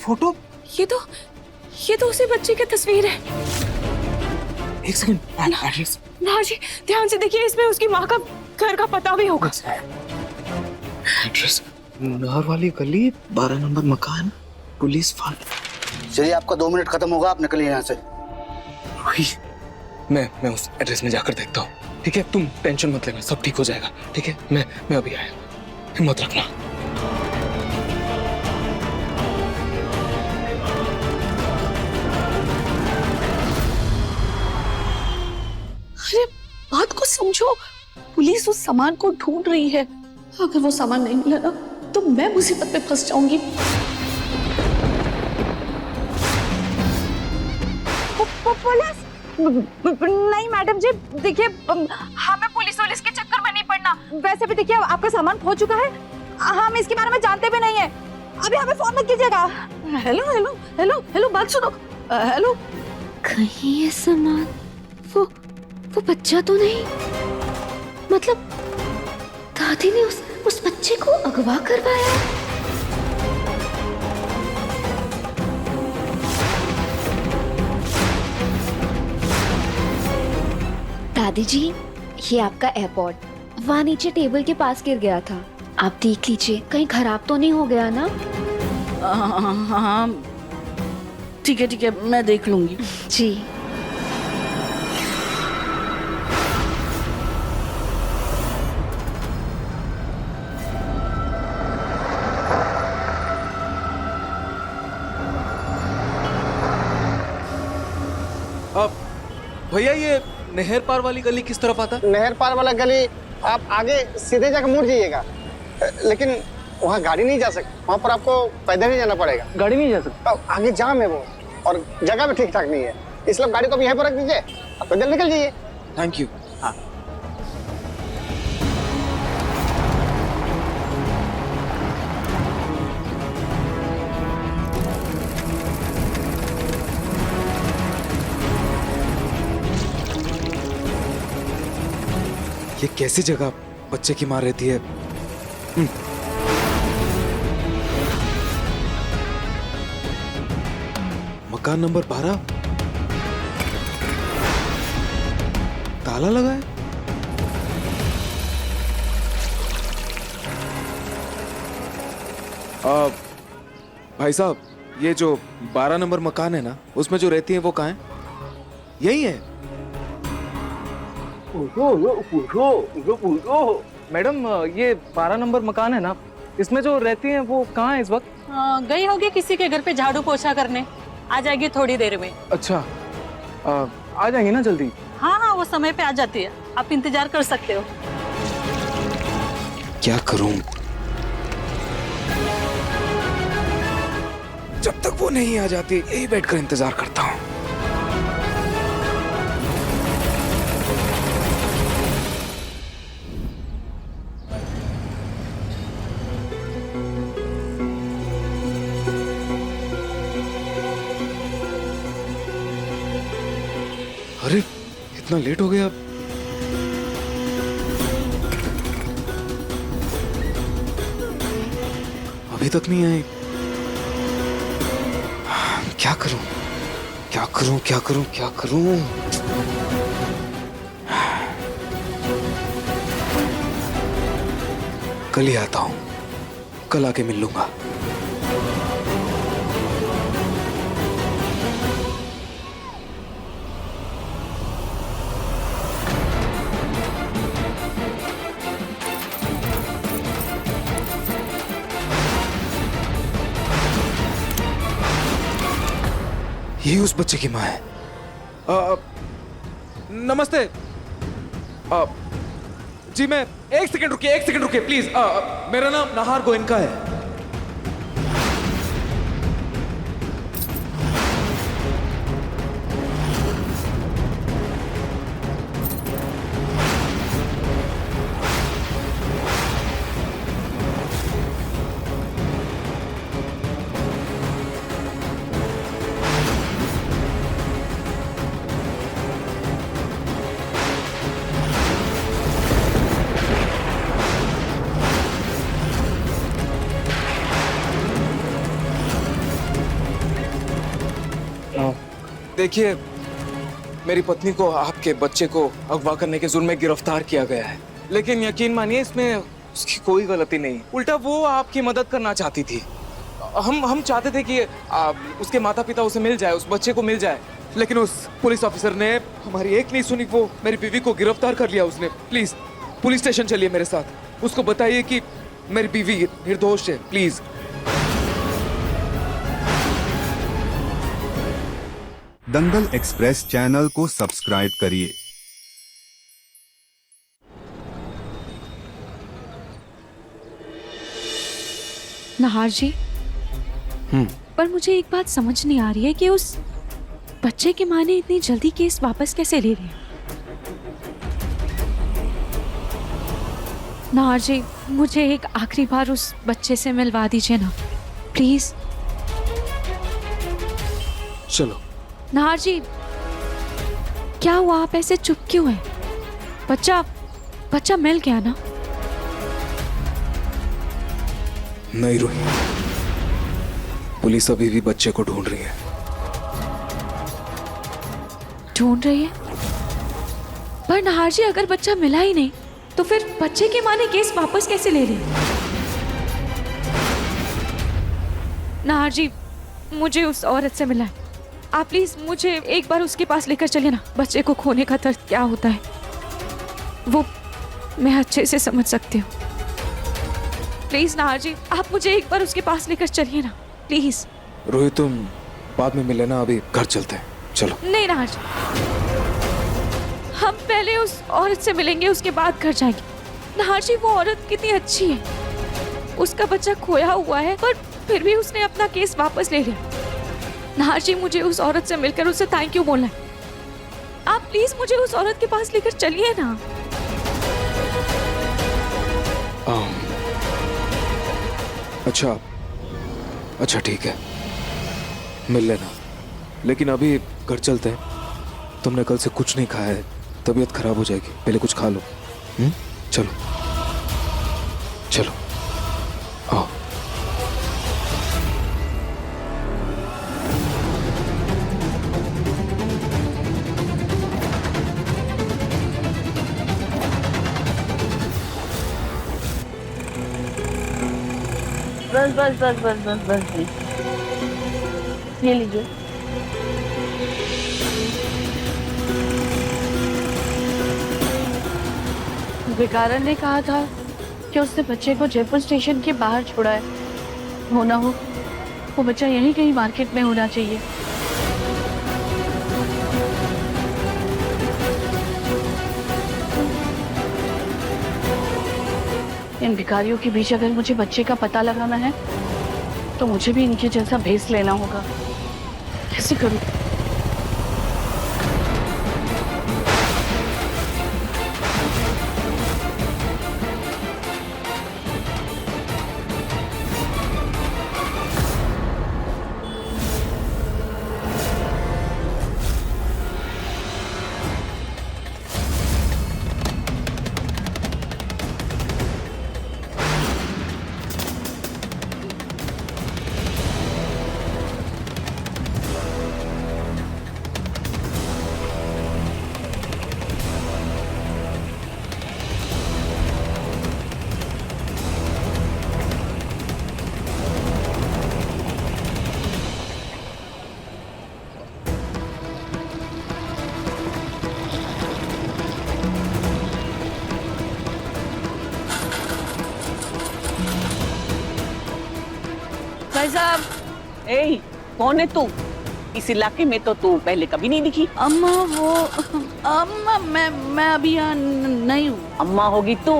Photo? ये तो उसी बच्चे की तस्वीर है। एक सेकंड, एड्रेस। ना जी, ध्यान से देखिए, इसमें उसकी माँ का घर का पता भी होगा। एड्रेस नहर वाली गली, 12 नंबर मकान, पुलिस फार्म। चलिए, आपका 2 मिनट खत्म होगा, आप निकलिए यहाँ से। मैं उस एड्रेस में जाकर देखता हूँ, ठीक है? तुम टेंशन मत लेना, सब ठीक हो जाएगा, ठीक है? मैं अभी आया, हिम्मत रखना। अरे बात को समझो, पुलिस उस सामान को ढूंढ रही है। अगर वो सामान नहीं मिला ना तो मैं मुसीबत में फंस जाऊंगी। पुलिस? नहीं मैडम जी, देखिए हमें पुलिस के चक्कर में नहीं पड़ना। वैसे भी देखिए आपका सामान खो चुका है, हम इसके बारे में जानते भी नहीं है। अभी हमें फोन मत कीजिएगा। हेलो हेलो हेलो हेलो, बात सुनो। हेलो, कहीं ये सामान वो बच्चा तो नहीं? मतलब दादी ने उस बच्चे को अगवा करवाया? दादी जी, ये आपका एयरपॉड वहाँ नीचे टेबल के पास गिर गया था, आप देख लीजिए कहीं खराब तो नहीं हो गया ना? हाँ ठीक है, मैं देख लूंगी जी। अब भैया, ये नहर पार वाली गली किस तरफ आता है? नहर पार वाला गली आप आगे सीधे जाकर मुड़ जाइएगा, लेकिन वहाँ गाड़ी नहीं जा सकती, वहाँ पर आपको पैदल ही जाना पड़ेगा। गाड़ी नहीं जा सकती? आगे जाम है वो, और जगह भी ठीक ठाक नहीं है, इसलिए गाड़ी को भी यहीं पर रख दीजिए, आप पैदल निकल जाइए। Thank you. हाँ। ये कैसी जगह बच्चे की माँ रहती है? मकान नंबर 12, ताला लगा है। भाई साहब, ये जो 12 नंबर मकान है ना, उसमें जो रहती है वो कहाँ है? यही है? मैडम, ये 12 नंबर मकान है ना, इसमें जो रहती हैं वो कहाँ है इस वक्त? गई होगी किसी के घर पे झाड़ू पोछा करने, आ जाएगी थोड़ी देर में। अच्छा, आ जाएंगे ना जल्दी? हाँ, वो समय पे आ जाती है, आप इंतजार कर सकते हो। क्या करूं? जब तक वो नहीं आ जाती यही बैठकर इंतजार करता हूं। अरे, इतना लेट हो गया। अभी तक नहीं आए। क्या करूं? क्या करूं? क्या करूं? क्या करूं? कल ही आता हूं, कल आके मिल लूंगा। ये उस बच्चे की माँ है। नमस्ते। जी, मैं एक सेकंड रुकिए प्लीज। मेरा नाम नाहार गोयनका है। देखिए, मेरी पत्नी को आपके बच्चे को अगवा करने के जुर्म में गिरफ्तार किया गया है, लेकिन यकीन मानिए इसमें उसकी कोई गलती नहीं। उल्टा वो आपकी मदद करना चाहती थी। हम चाहते थे कि उसके माता पिता उसे मिल जाए, उस बच्चे को मिल जाए, लेकिन उस पुलिस ऑफिसर ने हमारी एक नहीं सुनी। वो मेरी बीवी को गिरफ्तार कर लिया उसने। प्लीज पुलिस स्टेशन चलिए मेरे साथ, उसको बताइए कि मेरी बीवी निर्दोष है, प्लीज। दंगल एक्सप्रेस चैनल को सब्सक्राइब करिए। नहार जी, पर मुझे एक बात समझ नहीं आ रही है कि उस बच्चे की माँ ने इतनी जल्दी केस वापस कैसे ले लिया। नहार जी, मुझे एक आखिरी बार उस बच्चे से मिलवा दीजिए ना, प्लीज। चलो। नहार जी, क्या हुआ, आप ऐसे चुप क्यों हैं? बच्चा मिल गया ना? नहीं रोही, पुलिस अभी भी बच्चे को ढूंढ रही है। ढूंढ रही है? पर नहार जी, अगर बच्चा मिला ही नहीं तो फिर बच्चे की माँ ने केस वापस कैसे ले लिया? नहार जी, मुझे उस औरत से मिला है, आप प्लीज मुझे एक बार उसके पास लेकर चलिए ना। बच्चे को खोने का दर्द क्या होता है वो मैं अच्छे से समझ सकती हूँ। प्लीज नहार जी, आप मुझे एक बार उसके पास लेकर चलिए ना, प्लीज। रोहित, तुम बाद में मिले ना, अभी घर चलते हैं, चलो। नहीं नहार जी, हम पहले उस औरत से मिलेंगे, उसके बाद घर जाएंगे। नहार जी, वो औरत कितनी अच्छी है, उसका बच्चा खोया हुआ है पर फिर भी उसने अपना केस वापस ले लिया। नहार जी, मुझे उस औरत से मिलकर उससे थैंक यू बोलना है। आप प्लीज मुझे उस औरत के पास लेकर चलिए ना। अच्छा ठीक है, मिल लेना, लेकिन अभी घर चलते हैं। तुमने कल से कुछ नहीं खाया है, तबीयत खराब हो जाएगी, पहले कुछ खा लो। चलो चलो, आओ। बस बस बस बस बस बस ये लीजिए। भिखारन ने कहा था कि उसने बच्चे को जयपुर स्टेशन के बाहर छोड़ा है। हो ना हो वो बच्चा यहीं कहीं मार्केट में होना चाहिए। इन भिखारियों के बीच अगर मुझे बच्चे का पता लगाना है तो मुझे भी इनके जैसा भेस लेना होगा। कैसे करूं? भाई साहब, ए, कौन है तू? इस इलाके में तो तू पहले कभी नहीं दिखी। अम्मा अम्मा मैं अभी यहाँ नहीं हूँ। अम्मा होगी तू,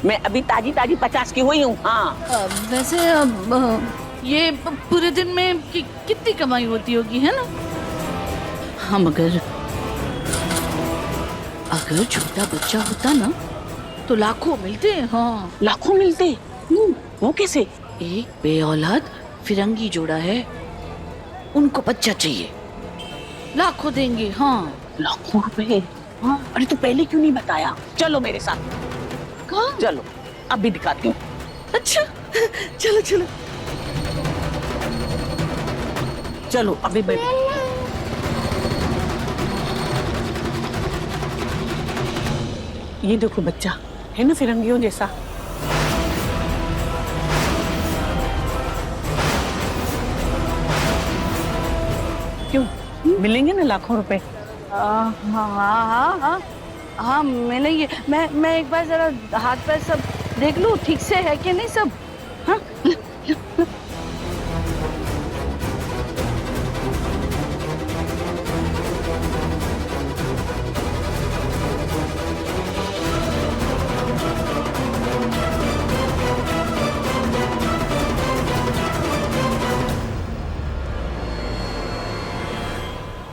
मैं अभी ताजी 50 की हुई हूँ। हाँ वैसे ये पूरे दिन में कितनी कमाई होती होगी, है ना? हम अगर छोटा बच्चा होता ना तो लाखों मिलते। हाँ लाखों मिलते। वो कैसे? एक बेऔलाद फिरंगी जोड़ा है, उनको बच्चा चाहिए, लाखों देंगे। हाँ लाखों रुपए? हाँ। अरे तू पहले क्यों नहीं बताया? चलो मेरे साथ। कहाँ? चलो अभी दिखाती हूँ। अच्छा चलो चलो चलो अभी मैं ये देखो बच्चा है ना फिरंगियों जैसा। क्यों मिलेंगे ना लाखों रुपए? हाँ हाँ हाँ हाँ मिलेंगे। मैं एक बार जरा हाथ पैर सब देख लूं ठीक से है कि नहीं सब। हाँ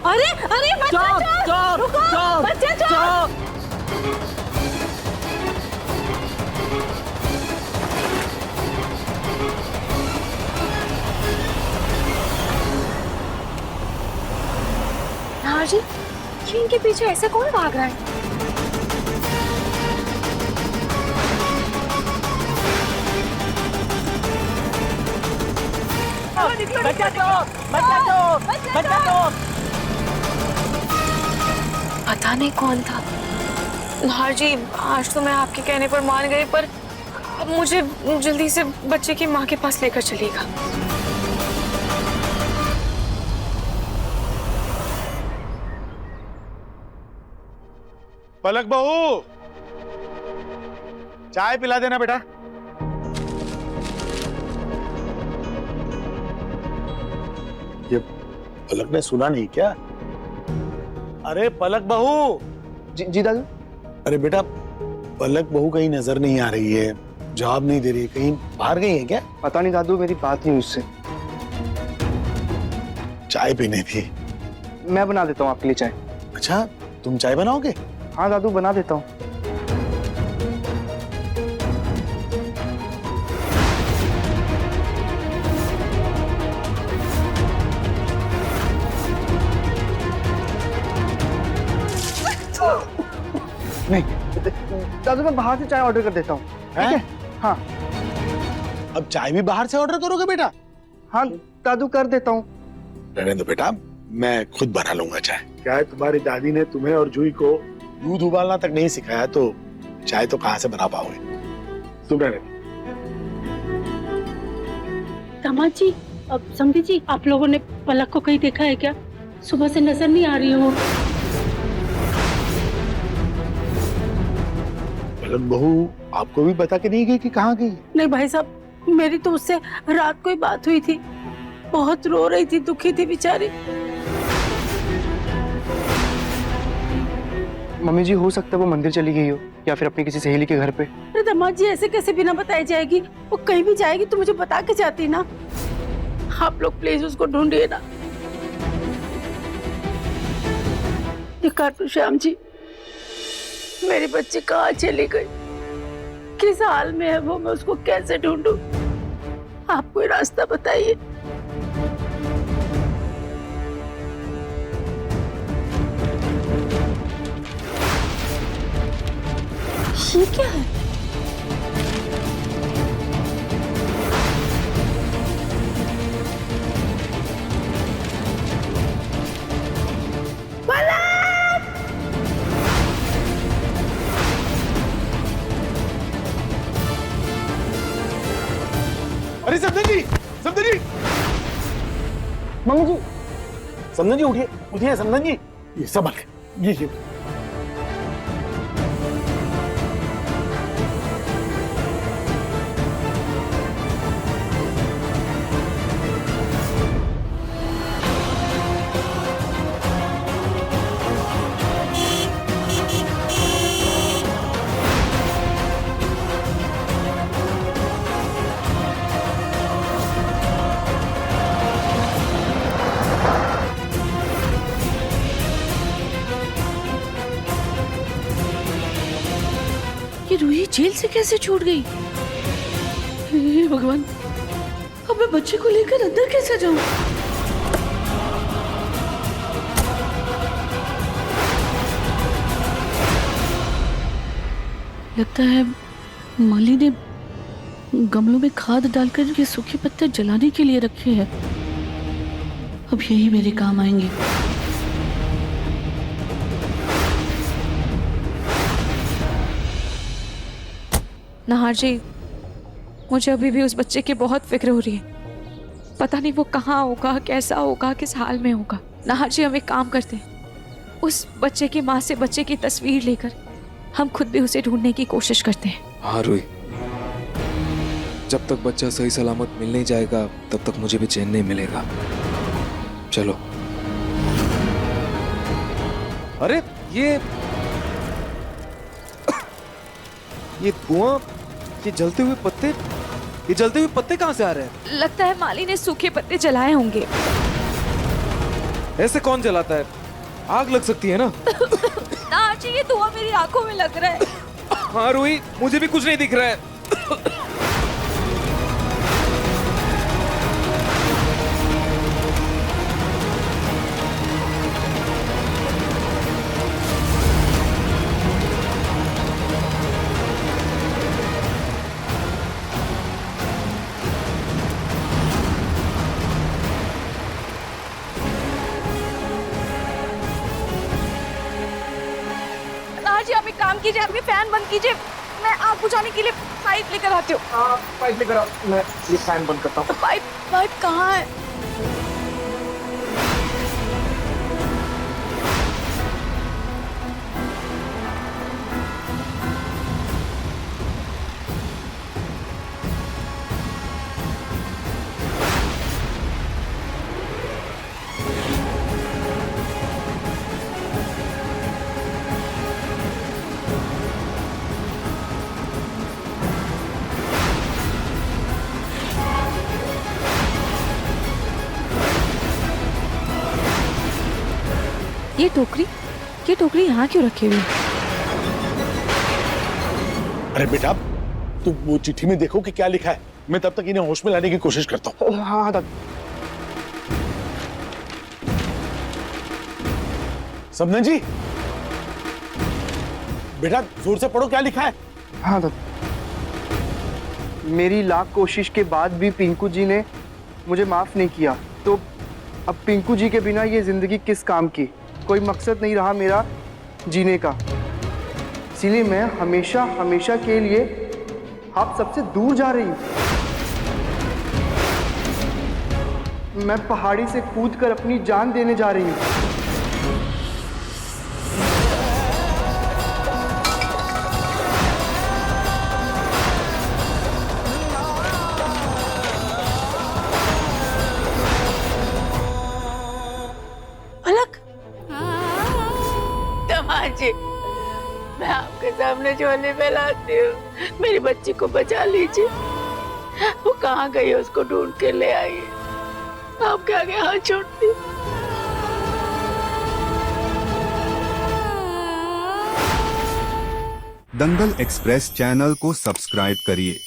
अरे अरे बच्चा चोर, रुको, बच्चा चोर। हाँ जी, ये इनके पीछे ऐसे कौन भाग रहा है? बच्चा चोर, बच्चा चोर, बच्चा चोर। पता नहीं कौन था। हाँ जी, आज तो मैं आपके कहने पर मान गई, पर अब मुझे जल्दी से बच्चे की माँ के पास लेकर चलिएगा। पलक बहू, चाय पिला देना बेटा। ये पलक ने सुना नहीं क्या? अरे पलक बहू। जी दादू। अरे बेटा, पलक बहू कहीं नजर नहीं आ रही है, जवाब नहीं दे रही है, कहीं बाहर गई है क्या? पता नहीं दादू, मेरी बात नहीं उससे। चाय पीनी थी। मैं बना देता हूँ आपके लिए चाय। अच्छा, तुम चाय बनाओगे? हाँ दादू, बना देता हूँ। नहीं दादू, मैं बाहर से चाय ऑर्डर कर देता हूँ। ठीक है? हाँ। अब चाय भी बाहर से ऑर्डर करोगे बेटा? हाँ दादू, कर देता हूँ। रहने दो बेटा, मैं खुद बना लूंगा चाय। क्या है, तुम्हारी दादी ने तुम्हें और जूही को दूध उबालना तक नहीं सिखाया, तो चाय तो कहाँ से बना पाओगे? तुम रहने दो। दामाद जी, अब समझी जी, आप लोगों ने पलक को कहीं देखा है क्या? सुबह से नजर नहीं आ रही हो। पलक बहू आपको भी बता के नहीं गई कि कहाँ गई? नहीं भाई साहब, मेरी तो उससे रात को ही बात हुई थी। बहुत रो रही थी, दुखी थी बेचारी। मम्मी जी, हो सकता है वो मंदिर चली गई हो या फिर अपनी किसी सहेली के घर पे। अरे दामाद जी, ऐसे कैसे बिना बताई जाएगी? वो कहीं भी जाएगी तो मुझे बता के जाती ना। आप लोग प्लीज उसको ढूंढिए ना। श्याम जी, मेरी बच्ची कहाँ चली गई, किस हाल में है वो, मैं उसको कैसे ढूंढूं? आप कोई रास्ता बताइए। ये क्या है? अरे समधन जी, समधन जी, मम्मी जी, समधन जी उठिए, उठिए समधन जी। ये संभल के, ये रूही जेल से कैसे छूट गई? हे भगवान, अब मैं बच्चे को लेकर अंदर कैसे जाऊं? लगता है माली ने गमलों में खाद डालकर ये सूखे पत्ते जलाने के लिए रखे हैं। अब यही मेरे काम आएंगे। नाहर जी, मुझे अभी भी उस बच्चे की बहुत फिक्र हो रही है। पता नहीं वो कहाँ होगा, कैसा होगा, किस हाल में होगा। नाहर जी, हम एक काम करते हैं, उस बच्चे की माँ से बच्चे की तस्वीर लेकर हम खुद भी उसे ढूंढने की कोशिश करते हैं। हाँ रूही, जब तक बच्चा सही सलामत मिल नहीं जाएगा तब तक मुझे भी चैन नहीं मिलेगा। चलो। अरे ये धुआं, ये जलते हुए पत्ते कहाँ से आ रहे हैं? लगता है माली ने सूखे पत्ते जलाए होंगे। ऐसे कौन जलाता है? आग लग सकती है ना। नाहर जी, ये धुआं मेरी आंखों में लग रहा है। हाँ रूही, मुझे भी कुछ नहीं दिख रहा है। नाहर जी, आप एक काम कीजिए, आपके फैन बंद कीजिए, मैं आग बुझाने के लिए पाइप लेकर आती हूँ। पाइप लेकर आओ, मैं ये फैन बंद करता हूँ। पाइप कहाँ है? ये टोकरी यहाँ क्यों रखी हुई है? अरे बेटा, तुम वो चिट्ठी में देखो कि क्या लिखा है। मैं तब तक इन्हें होश में लाने की कोशिश करता हूँ। हाँ दादा। समधन जी, बेटा जोर से पढ़ो, क्या लिखा है? हाँ दादा। मेरी लाख कोशिश के बाद भी पिंकू जी ने मुझे माफ नहीं किया, तो अब पिंकू जी के बिना ये जिंदगी किस काम की? कोई मकसद नहीं रहा मेरा जीने का। इसीलिए मैं हमेशा हमेशा के लिए आप सबसे दूर जा रही हूँ। मैं पहाड़ी से कूदकर अपनी जान देने जा रही हूँ। जी, मैं आपके सामने झोले फैलाती हूँ, मेरी बच्ची को बचा लीजिए। वो कहाँ गई है, उसको ढूंढ के ले आइए। आपके आगे हाथ छोड़ती हूँ। दंगल एक्सप्रेस चैनल को सब्सक्राइब करिए।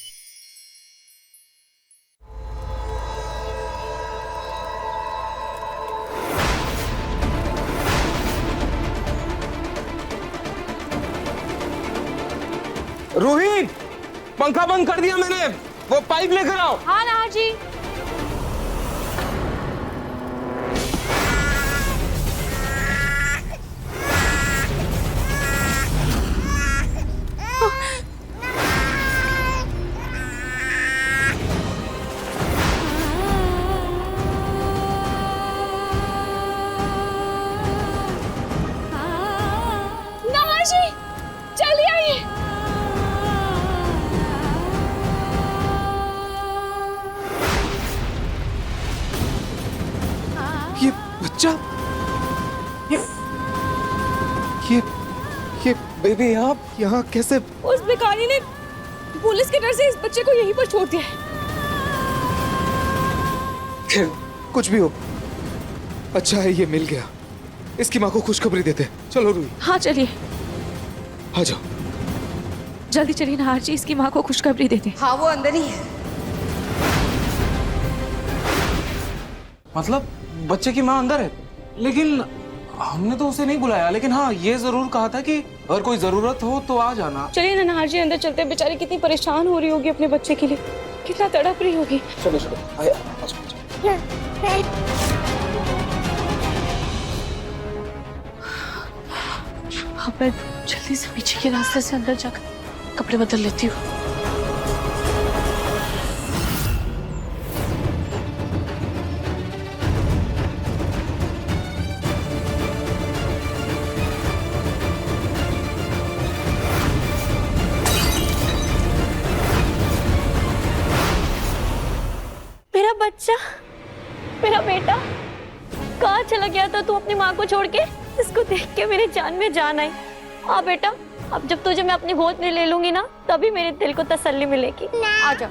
रूही, पंखा बंद कर दिया मैंने, वो पाइप लेकर आओ। हाँ नाहर जी। नाहर जी, जल्दी आइए। ये बच्चा, ये बेबी आप यहाँ कैसे? उस भिखारी ने पुलिस के डर से इस बच्चे को यहीं पर छोड़ दिया है। खैर, कुछ भी हो, अच्छा है ये मिल गया। इसकी माँ को खुशखबरी देते। चलो रूही। हाँ चलिए, आ जाओ। जल्दी चलिए नाहर जी, इसकी माँ को खुशखबरी देते। हाँ वो अंदर ही है। मतलब बच्चे की माँ अंदर है, लेकिन हमने तो उसे नहीं बुलाया। लेकिन हाँ, ये जरूर कहा था कि अगर कोई जरूरत हो तो आ जाना। चलिए ना नाहर जी, अंदर चलते। बेचारी कितनी परेशान हो रही होगी अपने बच्चे के लिए, कितना तड़प रही होगी। चलो चलो। अब मैं जल्दी से पीछे के रास्ते से अंदर जाकर कपड़े बदल लेती हूँ। बच्चा, मेरा बेटा कहाँ चला गया था तू अपनी माँ को छोड़ के? इसको देख के मेरी जान में जान आई। हाँ बेटा, अब जब तुझे मैं अपनी गोद में ले लूंगी ना, तभी मेरे दिल को तसल्ली मिलेगी। आजा,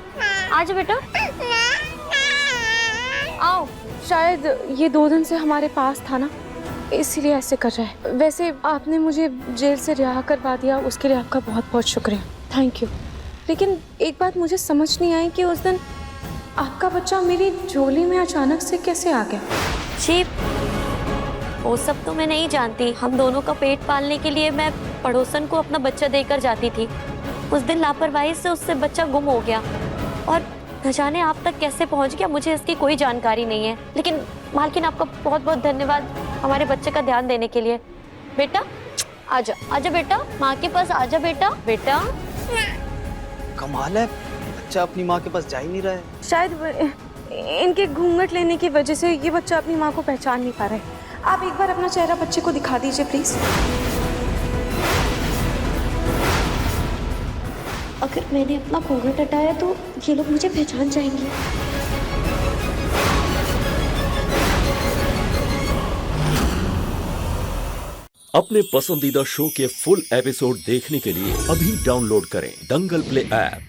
आजा बेटा, आओ। शायद ये 2 दिन से हमारे पास था ना, इसीलिए ऐसे कर रहा है। वैसे आपने मुझे जेल से रिहा करवा दिया, उसके लिए आपका बहुत बहुत शुक्रिया, थैंक यू। लेकिन एक बात मुझे समझ नहीं आई कि उस दिन आपका बच्चा मेरी झोली में अचानक से कैसे आ गया? जी, वो सब तो मैं नहीं जानती। हम दोनों का पेट पालने के लिए मैं पड़ोसन को अपना बच्चा देकर जाती थी। उस दिन लापरवाही से उससे बच्चा गुम हो गया और न जाने आप तक कैसे पहुंच गया, मुझे इसकी कोई जानकारी नहीं है। लेकिन मालकिन, आपका बहुत बहुत धन्यवाद हमारे बच्चे का ध्यान देने के लिए। बेटा आजा, आजा बेटा, माँ के पास आजा बेटा। बेटा कमाल है, बच्चा अपनी माँ के पास जा ही नहीं रहा है। शायद इनके घूंघट लेने की वजह से ये बच्चा अपनी माँ को पहचान नहीं पा रहा है। आप एक बार अपना चेहरा बच्चे को दिखा दीजिए प्लीज। अगर मैंने अपना घूंघट हटाया तो ये लोग मुझे पहचान जाएंगे। अपने पसंदीदा शो के फुल एपिसोड देखने के लिए अभी डाउनलोड करें दंगल प्ले ऐप।